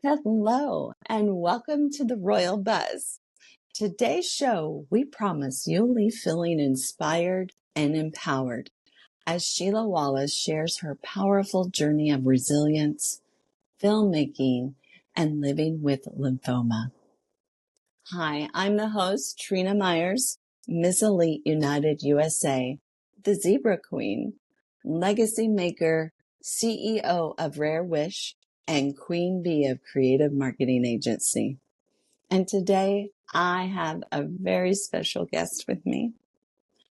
Hello, and welcome to the Royal Buzz. Today's show, we promise you'll leave feeling inspired and empowered as Sheila Wallace shares her powerful journey of resilience, filmmaking, and living with lymphoma. Hi, I'm the host, Trina Myers, Miss Elite United USA, the Zebra Queen, legacy maker, CEO of Rare Wish, and Queen Bee of Creative Marketing Agency. And today I have a very special guest with me,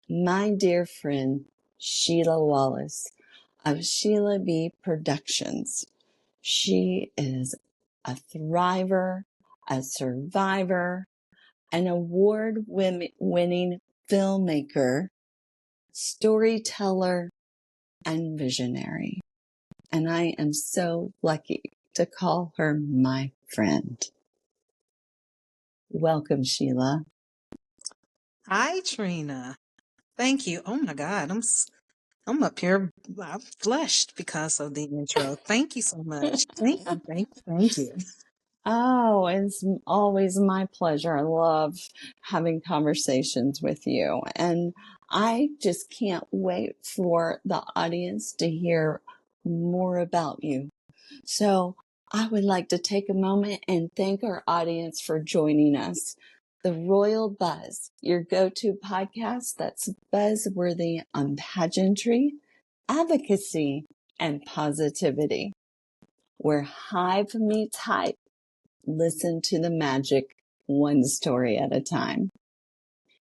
my dear friend, Sheila Wallace of Sheila B Productions. She is a thriver, a survivor, an award-winning filmmaker, storyteller, and visionary. And I am so lucky to call her my friend. Welcome, Sheila. Hi, Trina. Thank you. Oh my God, I'm up here. I'm flushed because of the intro. Thank you so much. Thank you. Oh, it's always my pleasure. I love having conversations with you. And I just can't wait for the audience to hear more about you. So I would like to take a moment and thank our audience for joining us. The Royal Buzz, your go-to podcast that's buzzworthy on pageantry, advocacy, and positivity. Where Hive meets Hype, listen to the magic one story at a time.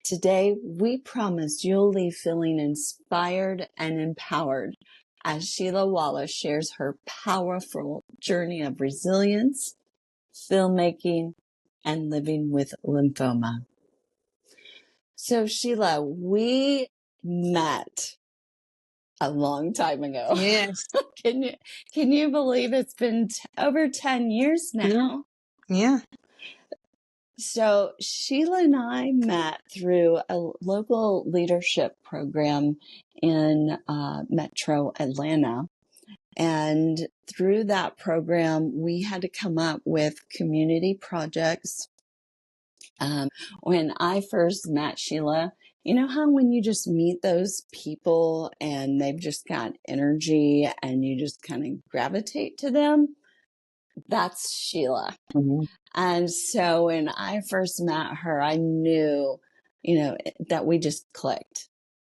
Today, we promise you'll leave feeling inspired and empowered as Sheila Wallace shares her powerful journey of resilience, filmmaking, and living with lymphoma. So, Sheila, we met a long time ago. Yes. Can you believe it's been over 10 years now? Yeah. So Sheila and I met through a local leadership program in Metro Atlanta. And through that program, we had to come up with community projects. When I first met Sheila, you know how when you just meet those people and they've just got energy and you just kind of gravitate to them? That's Sheila. Mm-hmm. And so when I first met her, I knew, that we just clicked.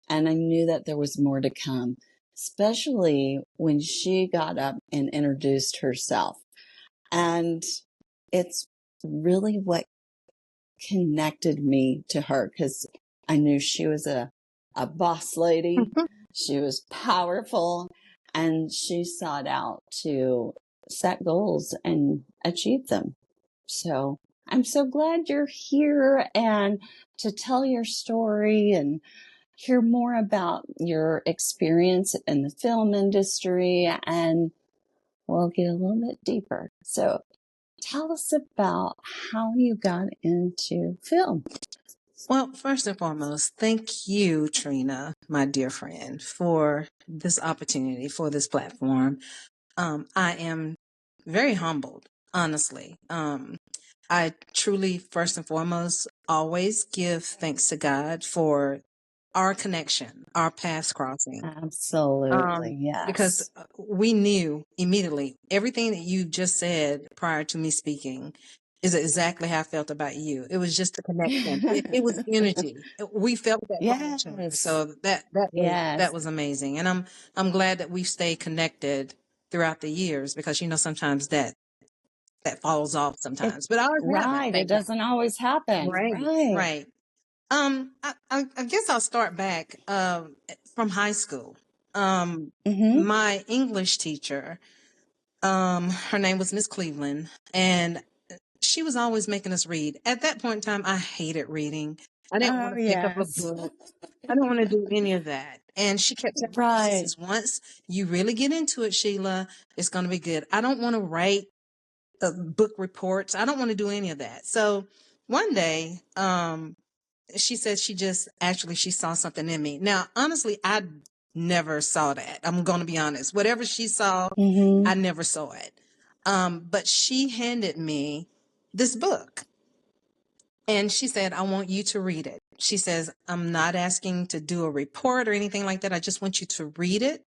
And I knew that there was more to come, especially when she got up and introduced herself. And it's really what connected me to her because I knew she was a boss lady. She was powerful and she sought out to set goals and achieve them. So I'm so glad you're here and to tell your story and hear more about your experience in the film industry, and we'll get a little bit deeper. So tell us about how you got into film. Well, first and foremost, thank you, Trina, my dear friend, for this opportunity, for this platform. I am very humbled, honestly. I truly, first and foremost, always give thanks to God for our connection, our paths crossing. Absolutely, yes. Because we knew immediately everything that you just said prior to me speaking is exactly how I felt about you. It was just a connection. It was energy. We felt that from each other. So that was amazing. And I'm glad that we've stayed connected throughout the years because sometimes that falls off sometimes. But ours haven't. It doesn't always happen. Right. I guess I'll start back from high school. My English teacher, her name was Miss Cleveland, and she was always making us read. At that point in time, I hated reading. I didn't want to pick up a book. I didn't want to do any of that. And she kept telling me, once you really get into it, Sheila, it's going to be good. I don't want to write book reports. I don't want to do any of that. So one day, she said she saw something in me. Now, honestly, I never saw that. I'm going to be honest. Whatever she saw, I never saw it. But she handed me this book and she said, I want you to read it. She says, I'm not asking to do a report or anything like that. I just want you to read it.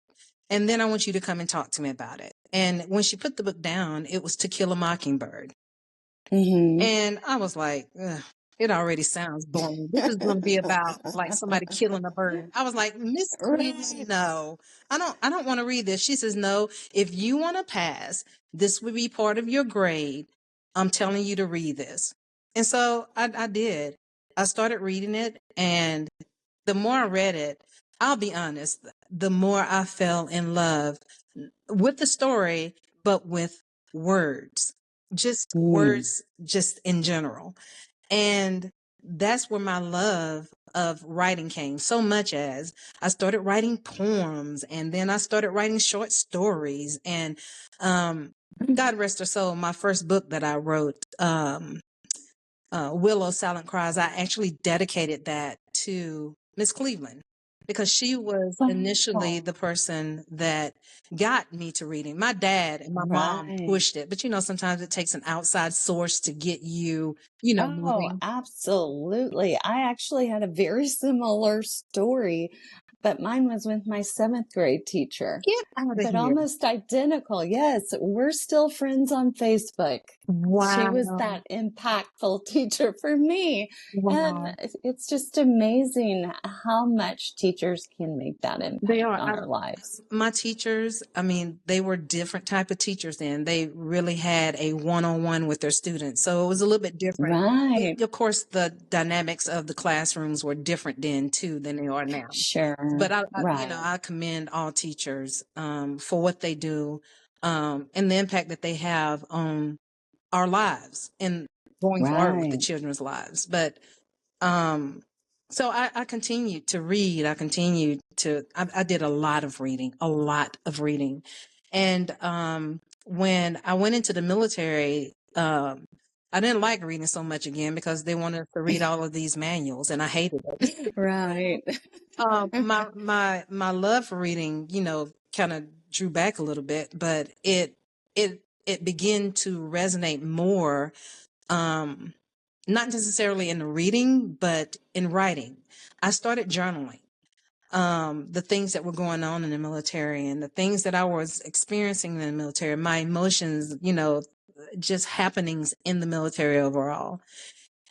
And then I want you to come and talk to me about it. And when she put the book down, it was To Kill a Mockingbird. And I was like, ugh, it already sounds boring. This is going to be about like somebody killing a bird. I was like, Miss Cleveland, no, I don't want to read this. She says, no, if you want to pass, this would be part of your grade. I'm telling you to read this. And so I did. I started reading it. And the more I read it, I'll be honest, the more I fell in love with the story, but with words, just words, just in general. And that's where my love of writing came, so much as I started writing poems and then I started writing short stories. And God rest her soul, my first book that I wrote, Willow Silent Cries, I actually dedicated that to Miss Cleveland because she was initially the person that got me to reading. My dad and my mom pushed it, but you know, sometimes it takes an outside source to get you, you know, Oh, moving. absolutely. I actually had a very similar story, but mine was with my 7th grade teacher. Get out of But here. almost identical. Yes, we're still friends on Facebook. She was Wow. that impactful teacher for me. And Wow. it's just amazing how much teachers can make that They impact are. on our lives. My teachers, I mean, they were different type of teachers then. They really had a one-on-one with their students. So it was a little bit different. Right. Of course, the dynamics of the classrooms were different then too than they are now. Sure. But you know, Right. I commend all teachers for what they do and the impact that they have on our lives and going forward with the Right. children's lives. But so I continued to read. I did a lot of reading, a lot of reading. And when I went into the military, I didn't like reading so much again because they wanted us to read all of these manuals and I hated it. Right. My love for reading, you know, kind of drew back a little bit, but it began to resonate more, not necessarily in the reading, but in writing. I started journaling the things that were going on in the military and the things that I was experiencing in the military, my emotions, you know, just happenings in the military overall.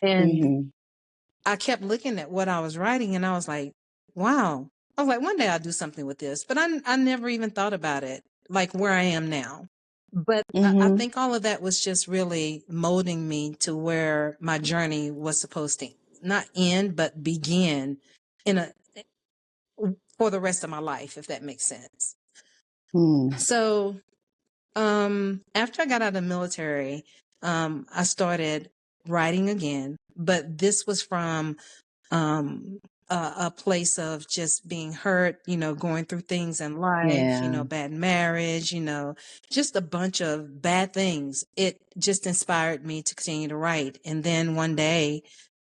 And I kept looking at what I was writing and I was like, wow. I was like, one day I'll do something with this, but I never even thought about it like where I am now. But I think all of that was just really molding me to where my journey was supposed to not end, but begin in a for the rest of my life, if that makes sense. So after I got out of the military, I started writing again, but this was from a place of just being hurt, you know, going through things in life, you know, bad marriage, you know, just a bunch of bad things. It just inspired me to continue to write. And then one day,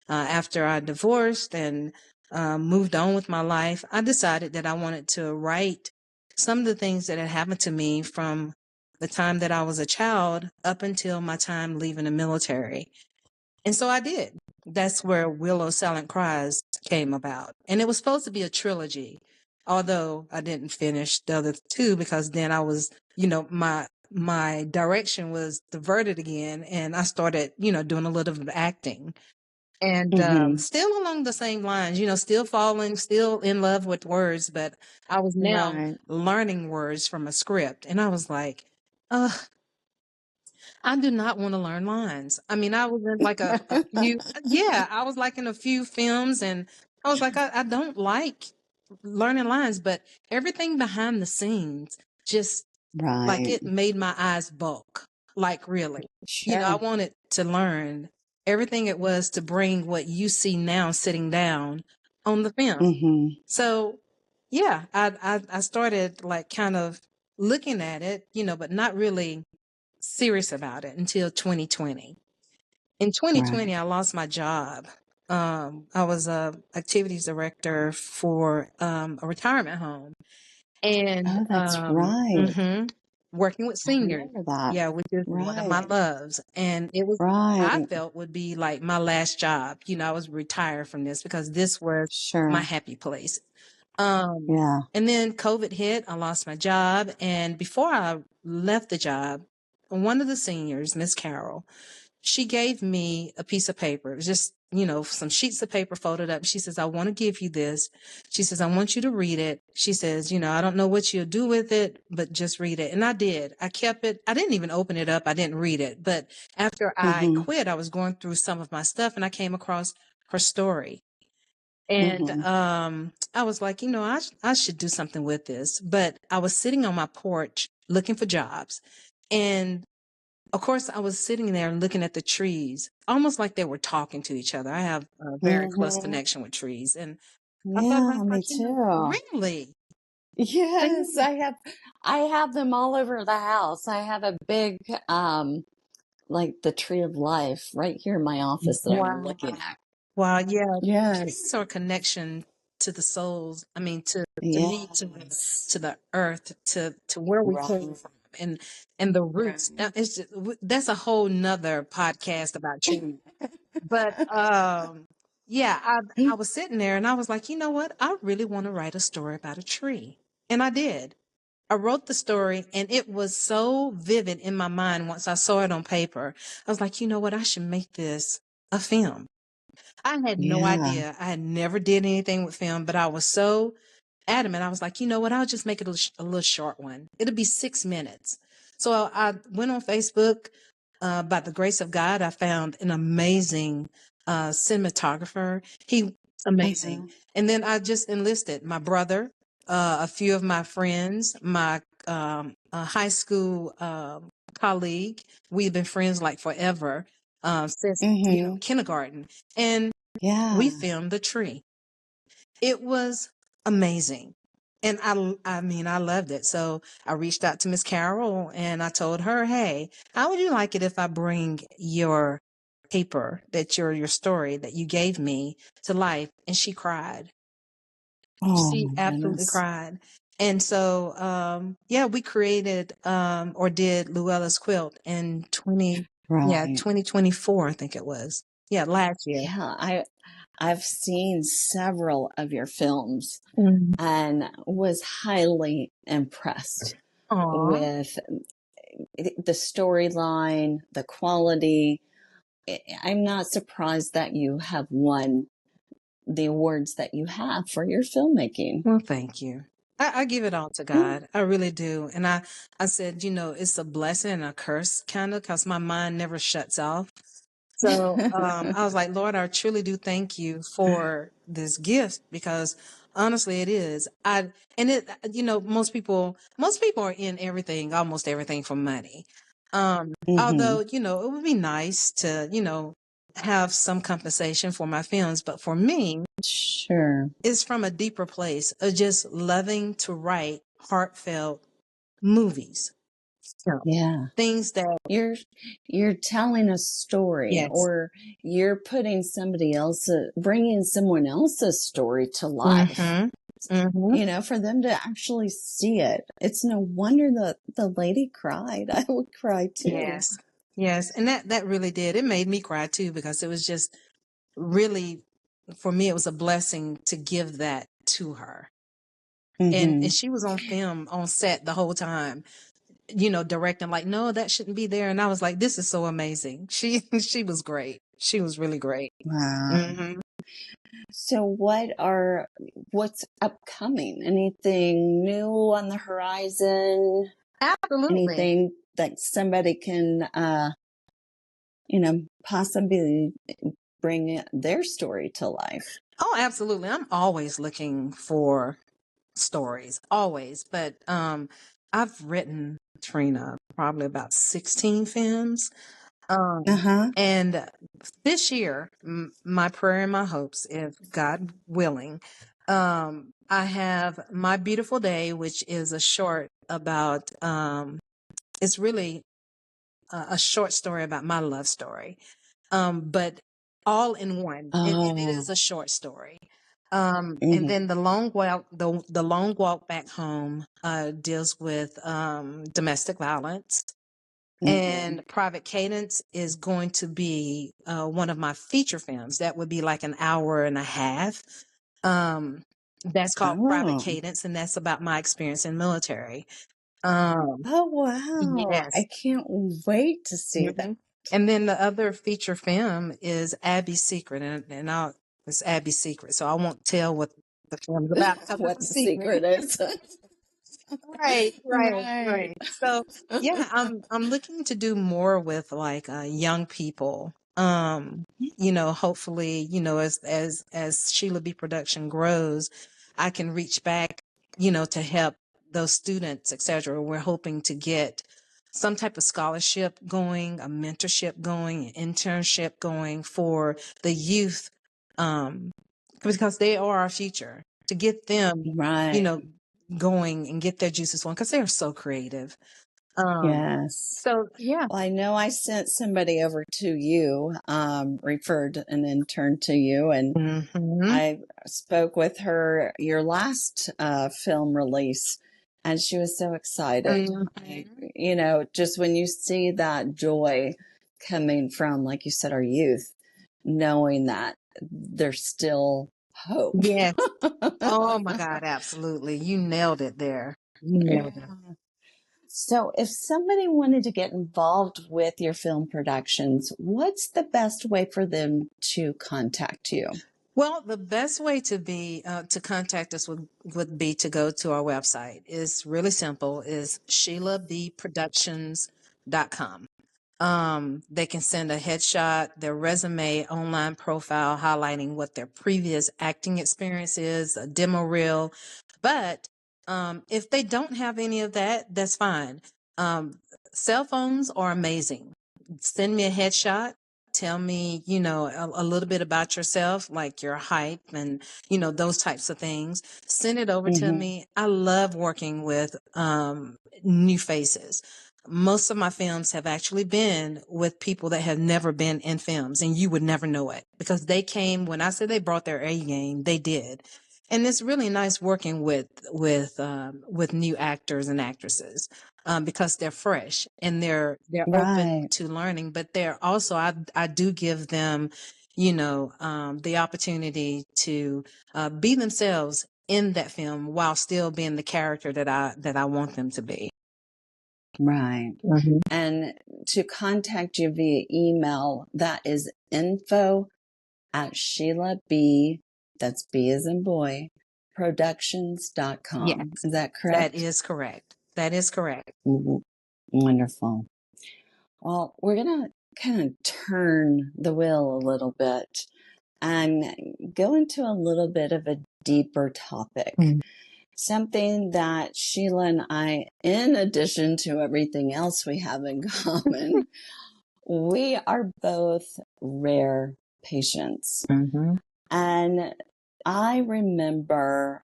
after I divorced and moved on with my life, I decided that I wanted to write some of the things that had happened to me from the time that I was a child up until my time leaving the military. And so I did. That's where Willow Silent Cries came about. And it was supposed to be a trilogy, although I didn't finish the other two because then I was, you know, my direction was diverted again and I started, you know, doing a little bit of acting. And still along the same lines, you know, still falling, still in love with words, but I was now Right. learning words from a script. And I was like, I do not want to learn lines. I mean, I was in like a few, yeah, I was like in a few films and I was like, I don't like learning lines, but everything behind the scenes just like Right. it made my eyes bulk. Like really, you know, I Sure. wanted to learn everything it was to bring what you see now sitting down on the film. So yeah, I started like kind of looking at it, you know, but not really serious about it until 2020. In 2020, Right. I lost my job. I was a activities director for a retirement home, and Oh, that's right. working with I seniors. remember that. Yeah, which is one of my Right. loves. And it was, I Right. felt would be like my last job. You know, I was retired from this because this was my Sure. happy place. Yeah. And then COVID hit, I lost my job. And before I left the job, one of the seniors, Miss Carol, she gave me a piece of paper. It was just, you know, some sheets of paper folded up. She says, I want to give you this. She says, I want you to read it. She says, you know, I don't know what you'll do with it, but just read it. And I did. I kept it. I didn't even open it up. I didn't read it. But after I Mm-hmm. quit, I was going through some of my stuff and I came across her story. And Mm-hmm. I was like, you know, I should do something with this. But I was sitting on my porch looking for jobs. And of course, I was sitting there looking at the trees, almost like they were talking to each other. I have a very close Mm-hmm. connection with trees. And I thought Yeah, about me like, you know, too. really? Yes, Really? I have them all over the house. I have a big like the tree of life right here in my office that I'm Wow. looking at. Wow. Yeah. Yes. Trees are a connection to the souls. I mean, to me, Yes. to the earth, to where we came Right. from and the roots. Now, it's just, that's a whole nother podcast about trees. But yeah, I was sitting there and I was like, you know what? I really want to write a story about a tree. And I did. I wrote the story and it was so vivid in my mind once I saw it on paper. I was like, you know what? I should make this a film. I had no Yeah. idea. I had never did anything with film, but I was so adamant. I was like, you know what? I'll just make it a little short one. It'll be 6 minutes. So I went on Facebook. By the grace of God, I found an amazing cinematographer. He amazing. Mm-hmm. And then I just enlisted my brother, a few of my friends, my high school colleague. We've been friends like forever since Mm-hmm. kindergarten, and we Yeah. filmed the tree. It was amazing. And I mean, I loved it. So I reached out to Miss Carol and I told her, hey, how would you like it if I bring your paper your story that you gave me to life? And she cried. Oh She my absolutely goodness. cried. And so, yeah, we created, or did Luella's quilt in Right. 2024, I think it was. Yeah, last year. Yeah, I've seen several of your films Mm. and was highly impressed Aw. with the storyline, the quality. I'm not surprised that you have won the awards that you have for your filmmaking. Well, thank you. I give it all to God. I really do. And I said, you know, it's a blessing and a curse kind of because my mind never shuts off. So I was like, Lord, I truly do thank you for this gift because honestly it is. And it you know, most people are in everything, almost everything for money. Hmm. Although, you know, it would be nice to, you know, have some compensation for my films, but for me, Sure. it's from a deeper place of just loving to write heartfelt movies. So, Yeah. things that, You're you're telling a story, yes. or you're putting somebody else's, bringing someone else's story to life, Mm-hmm. Mm-hmm. for them to actually see it. It's no wonder the lady cried. I would cry too. Yes. Yes. And that really did. It made me cry too because it was just really, for me, it was a blessing to give that to her. And Hmm. she was on film on set the whole time, you know, directing like, no, that shouldn't be there. And I was like, this is so amazing. She was great. She was really great. Wow. Hmm. So what's upcoming? Anything new on the horizon? Absolutely. Anything that somebody can, possibly bring their story to life? Oh, absolutely. I'm always looking for stories, always. But I've written, Trina, probably about 16 films. Um Uh-huh. and this year, my prayer and my hopes, if God willing, I have My Beautiful Day, which is a short about it's really a short story about my love story. But all in one. It is Oh, a short story. And then the long walk, the long walk back home, deals with domestic violence. And Private Cadence is going to be one of my feature films. That would be like an hour and a half. That's called Private Oh. Cadence, and that's about my experience in military. Oh, wow. I Yes. can't wait to see that. And then the other feature film is Abby's Secret, and it's Abby's Secret, so I won't tell what the film's about because it's What a the secret. secret is. Right. Right. So yeah, I'm looking to do more with like young people. Hopefully, as Sheila B production grows, I can reach back, to help those students, etc. We're hoping to get some type of scholarship going, a mentorship going, an internship going for the youth, because they are our future. To get them, Right. going and get their juices flowing because they're so creative. Yes. So yeah. Well, I know I sent somebody over to you, referred an intern to you, and Mm-hmm. I spoke with her your last film release, and she was so excited. Just when you see that joy coming from, like you said, our youth, knowing that there's still hope. Yes. Oh my God, absolutely. You nailed it there. You nailed it. Yeah. So, if somebody wanted to get involved with your film productions, what's the best way for them to contact you? Well, the best way to contact us would be to go to our website. It's really simple. Is SheilaBProductions.com. They can send a headshot, their resume, online profile highlighting what their previous acting experience is, a demo reel. But if they don't have any of that, that's fine. Cell phones are amazing. Send me a headshot. Tell me, a little bit about yourself, like your height and, those types of things. Send it over to me. I love working with new faces. Most of my films have actually been with people that have never been in films, and you would never know it because they came when I said they brought their A game, they did. And it's really nice working with new actors and actresses, because they're fresh and they're open Right, to learning, but they're also I do give them, the opportunity to be themselves in that film while still being the character that I want them to be. right. Mhm. And to contact you via email, that is info at Sheila B, that's B as in boy, productions.com. Yes, Is that that correct? is correct. That is correct. Wonderful. Well, we're going to kind of turn the wheel a little bit and go into a little bit of a deeper topic. Mm. Something that Sheila and I, in addition to everything else we have in common, we are both rare patients. Mm-hmm. And I remember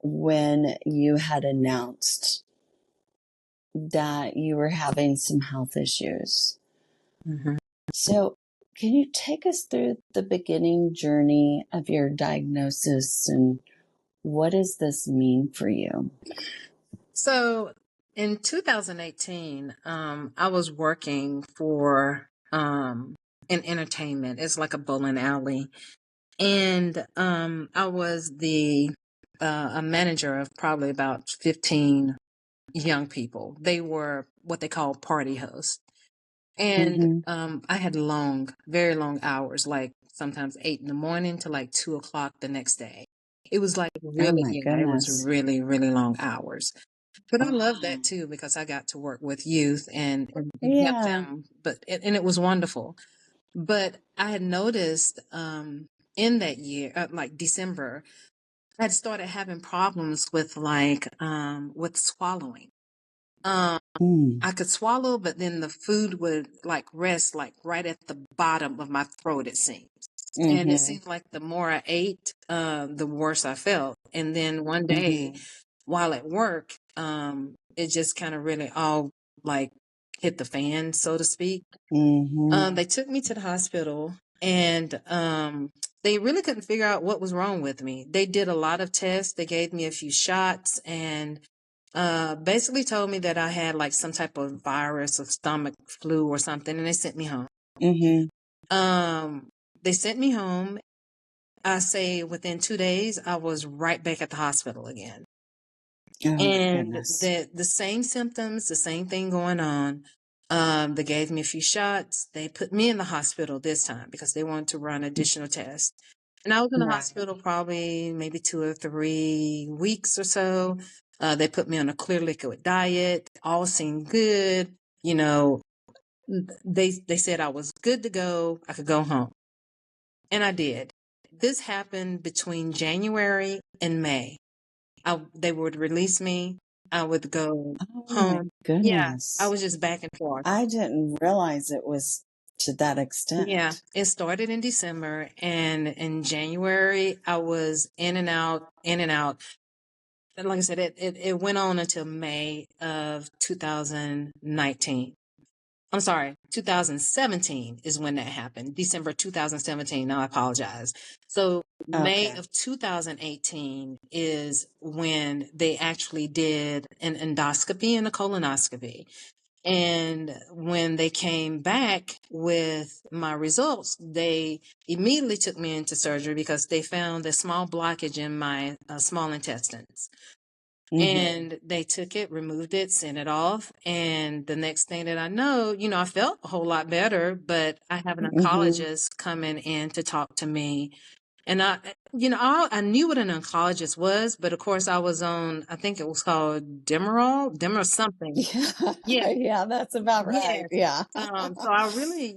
when you had announced that you were having some health issues. Mm-hmm. So, can you take us through the beginning journey of your diagnosis and what does this mean for you? So in 2018, I was working for in entertainment. It's like a bowling alley, and I was the a manager of probably about 15 young people. They were what they call party hosts. And Mm-hmm. I had long, very long hours, like sometimes 8 in the morning to like 2 o'clock the next day. It was like Oh really, my yeah, it was goodness. really, really long hours. But I love Wow. that too because I got to work with youth and help Yeah. them. And it was wonderful. But I had noticed in that year, like December, I had started having problems with swallowing. Um, Mm. I could swallow, but then the food would like rest like right at the bottom of my throat, it seemed. And it Mm-hmm. seemed like the more I ate, the worse I felt. And then one day Mm-hmm. while at work, it just kind of really all like hit the fan, so to speak. Mm-hmm. They took me to the hospital and they really couldn't figure out what was wrong with me. They did a lot of tests. They gave me a few shots and basically told me that I had like some type of virus or stomach flu or something, and they sent me home. They sent me home. I say within 2 days, I was right back at the hospital again. Oh, And goodness. the same symptoms, the same thing going on. They gave me a few shots. They put me in the hospital this time because they wanted to run additional tests. And I was in the hospital probably maybe 2 or 3 weeks or so. They put me on a clear liquid diet. All seemed good. You know, they said I was good to go. I could go home. And I did. This happened between January and May. They would release me. I would go Oh my home. Yeah, I goodness. was just back and forth. I didn't realize it was to that extent. Yeah, it started in December, and in January I was in and out, in and out. And like I said, it went on until May of 2019. I'm sorry, 2017 is when that happened. December 2017. Now I apologize. So May of 2018 is when they actually did an endoscopy and a colonoscopy. And when they came back with my results, they immediately took me into surgery because they found a small blockage in my small intestines. And they took it, removed it, sent it off. And the next thing that I know, I felt a whole lot better, but I have an oncologist coming in to talk to me. And I knew what an oncologist was, but of course I was on, I think it was called Demerol something. Yeah, yeah, that's about right. Yes. Yeah. So I really,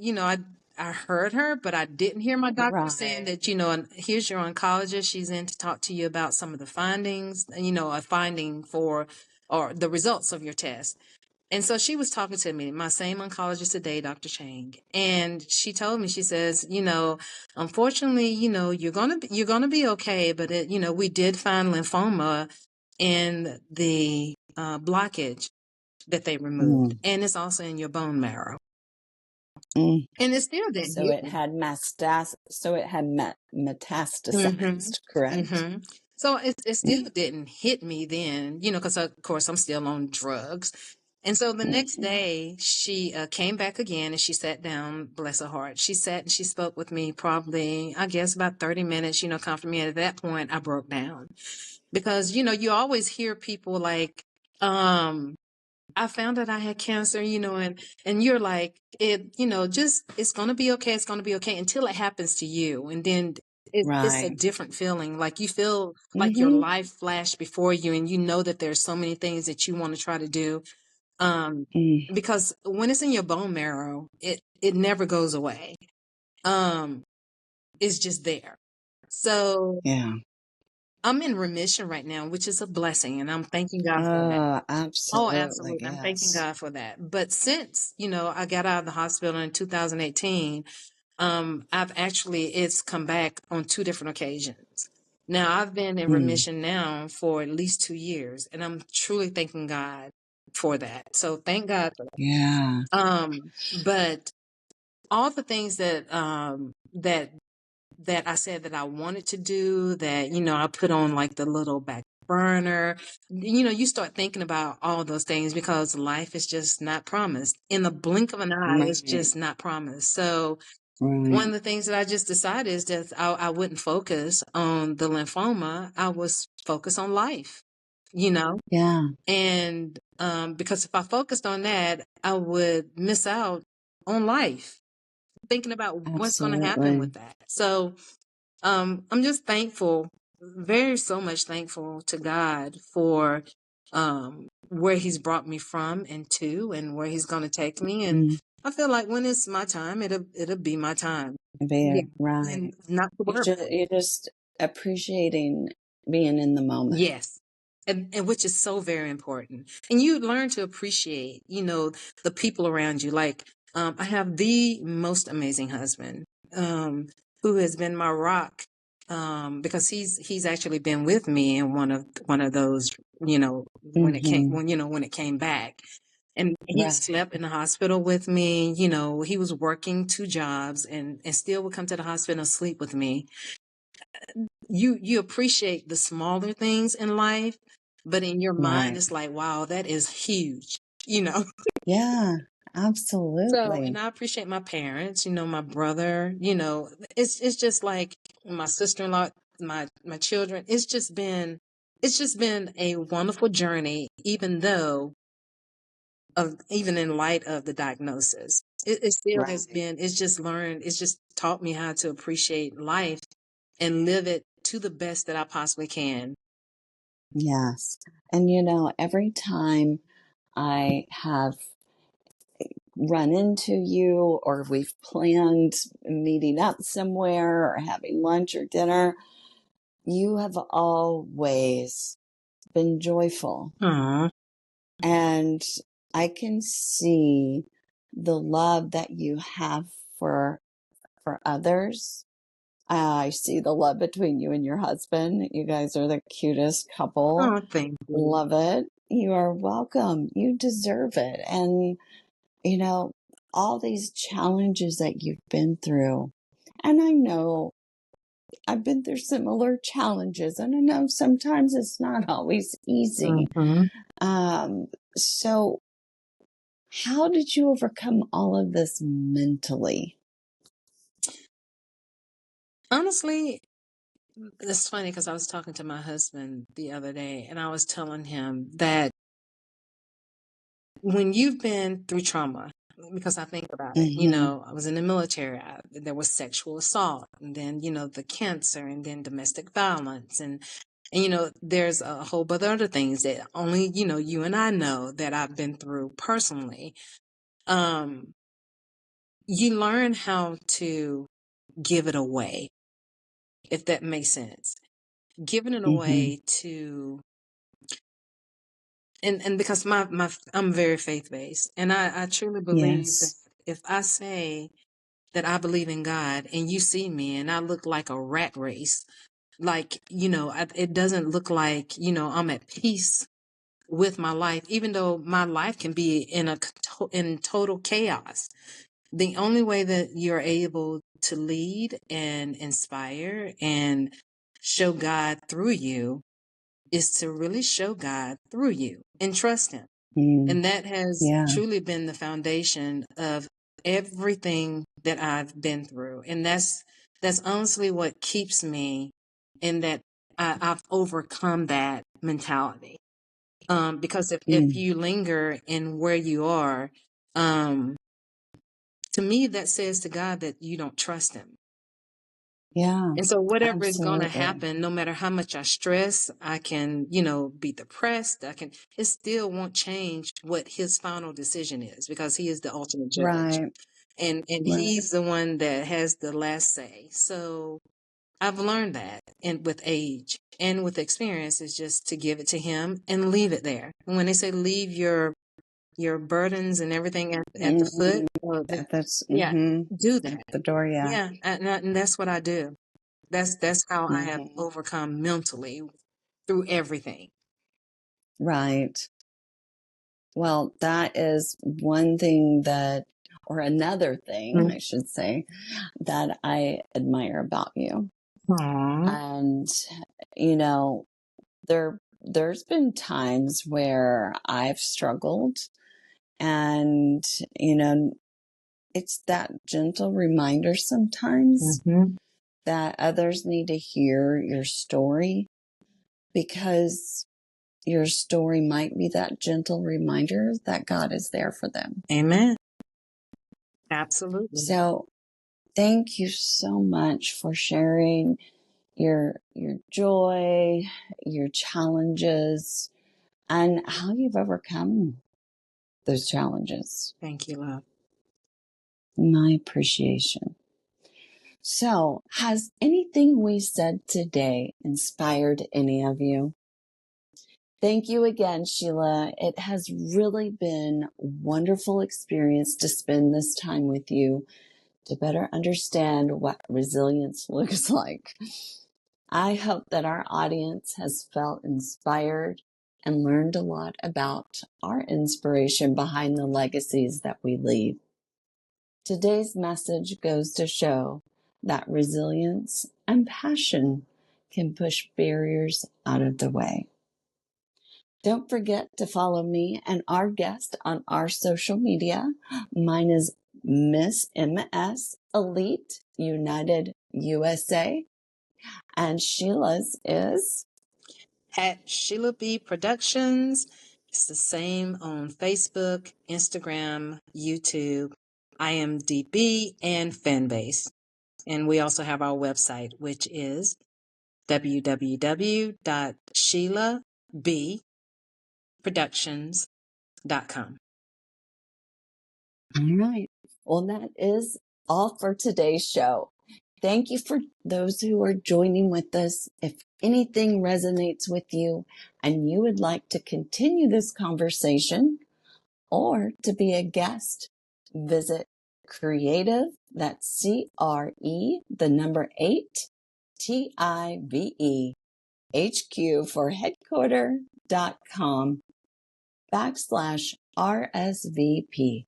I heard her, but I didn't hear my doctor saying Right. that, and here's your oncologist. She's in to talk to you about some of the findings, a finding for, or the results of your test. And so she was talking to me, my same oncologist today, Dr. Chang. And she told me, she says, unfortunately, you're gonna be okay, but we did find lymphoma in the blockage that they removed, and it's also in your bone marrow. And it still didn't So hit it me. had metastasized, correct? So it still didn't hit me then, because of course I'm still on drugs. And so the next day she came back again and she sat down, bless her heart. She sat and she spoke with me probably, I guess, about 30 minutes, comforted me. And at that point I broke down because, you always hear people like, I found out I had cancer, and you're like, just, it's going to be okay. It's going to be okay until it happens to you. And then it's a Right. different feeling. Like you feel like your life flashed before you and you know that there's so many things that you want to try to do. Because when it's in your bone marrow, it never goes away. It's just there. So Yeah. I'm in remission right now, which is a blessing. And I'm thanking God for that. Oh, Oh, absolutely. absolutely. I'm thanking Yes. God for that. But since, I got out of the hospital in 2018, it's come back on 2 different occasions. Now I've been in remission now for at least 2 years, and I'm truly thanking God for that. So thank God for that. Yeah. But all the things that I said that I wanted to do, that, I put on like the little back burner, you start thinking about all those things because life is just not promised. In the blink of an eye, it's Right. just not promised. So one Right. of the things that I just decided is that I wouldn't focus on the lymphoma. I was focused on life, Yeah. and because if I focused on that, I would miss out on life, thinking about what's going to happen Absolutely. with that. So I'm just thankful, so much thankful to God for where He's brought me from and to, and where He's going to take me. And I feel like when it's my time, it'll be my time. Yeah, There. Right. and not to worry about it. You're just appreciating being in the moment. Yes. And which is so very important. And you learn to appreciate, the people around you. Like, I have the most amazing husband, who has been my rock, because he's actually been with me in one of those, when it came back. And he slept in the hospital with me. You know, he was working 2 jobs and still would come to the hospital and sleep with me. You appreciate the smaller things in life, but in your mind, it's like, wow, that is huge, you know? Yeah, So, absolutely. and I appreciate my parents, you know, my brother, you know, it's just like my sister-in-law, my children. It's just been a wonderful journey, even in light of the diagnosis. It still has been, it's just taught me how to appreciate life and live it to the best that I possibly can. Yes. And you know, every time I have run into you or we've planned meeting up somewhere or having lunch or dinner, you have always been joyful. Aww. And I can see the love that you have for others. I see the love between you and your husband. You guys are the cutest couple. Oh, thank you. Love it. You are welcome. You deserve it. And, you know, all these challenges that you've been through, and I know I've been through similar challenges, and I know sometimes it's not always easy. So, how did you overcome all of this mentally? Honestly, it's funny because I was talking to my husband the other day and I was telling him that when you've been through trauma, because I think about it, you know, I was in the military, there was sexual assault, and then, you know, the cancer, and then domestic violence, and you know, there's a whole bunch of other things that only, you know, you and I know that I've been through personally. You learn how to give it away, if that makes sense. Giving it away to, and because I'm very faith-based, and I truly believe that Yes. if I say that I believe in God and you see me and I look like a rat race, like, you know, it doesn't look like, you know, I'm at peace with my life, even though my life can be in total chaos. The only way that you're able to lead and inspire and show God through you is to really show God through you and trust Him. And that has Yeah. truly been the foundation of everything that I've been through. And that's honestly what keeps me in that I've overcome that mentality. Because if you linger in where you are, um, to me, that says to God that you don't trust Him. Yeah. And so whatever is going to Absolutely. happen, no matter how much I stress, I can, you know, be depressed. It still won't change what his final decision is because he is the ultimate judge. Right. And he's the one that has the last say. So I've learned that, and with age and with experience, is just to give it to him and leave it there. And when they say leave your burdens and everything at the foot, That's yeah, do that. the door. Yeah. Yeah, and that's what I do. That's how I have overcome mentally through everything. Right. Well, that is one thing or another thing, I should say, that I admire about you. Aww. And, you know, there's been times where I've struggled, and, you know, it's that gentle reminder sometimes that others need to hear your story, because your story might be that gentle reminder that God is there for them. Amen. Absolutely. So thank you so much for sharing your joy, your challenges, and how you've overcome those challenges. Thank you, love. My appreciation. So, has anything we said today inspired any of you? Thank you again, Sheila. It has really been a wonderful experience to spend this time with you to better understand what resilience looks like. I hope that our audience has felt inspired and learned a lot about our inspiration behind the legacies that we leave. Today's message goes to show that resilience and passion can push barriers out of the way. Don't forget to follow me and our guest on our social media. Mine is Miss MS Elite United USA, and Sheila's is at Sheila B Productions. It's the same on Facebook, Instagram, YouTube, IMDB, and FanBase. And we also have our website, which is www.sheilabproductions.com. all right. Well, that is all for today's show. Thank you for those who are joining with us. If anything resonates with you and you would like to continue this conversation or to be a guest, visit Creative, that's CRE, the number 8, TIVE, HQ for headquarter.com/RSVP,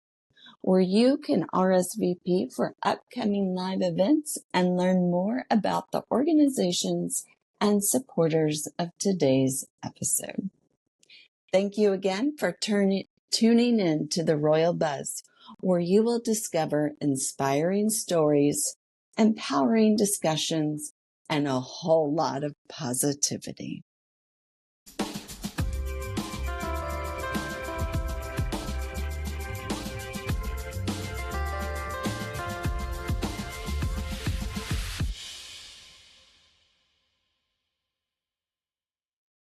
where you can RSVP for upcoming live events and learn more about the organizations and supporters of today's episode. Thank you again for tuning in to the Royal Buzz, where you will discover inspiring stories, empowering discussions, and a whole lot of positivity.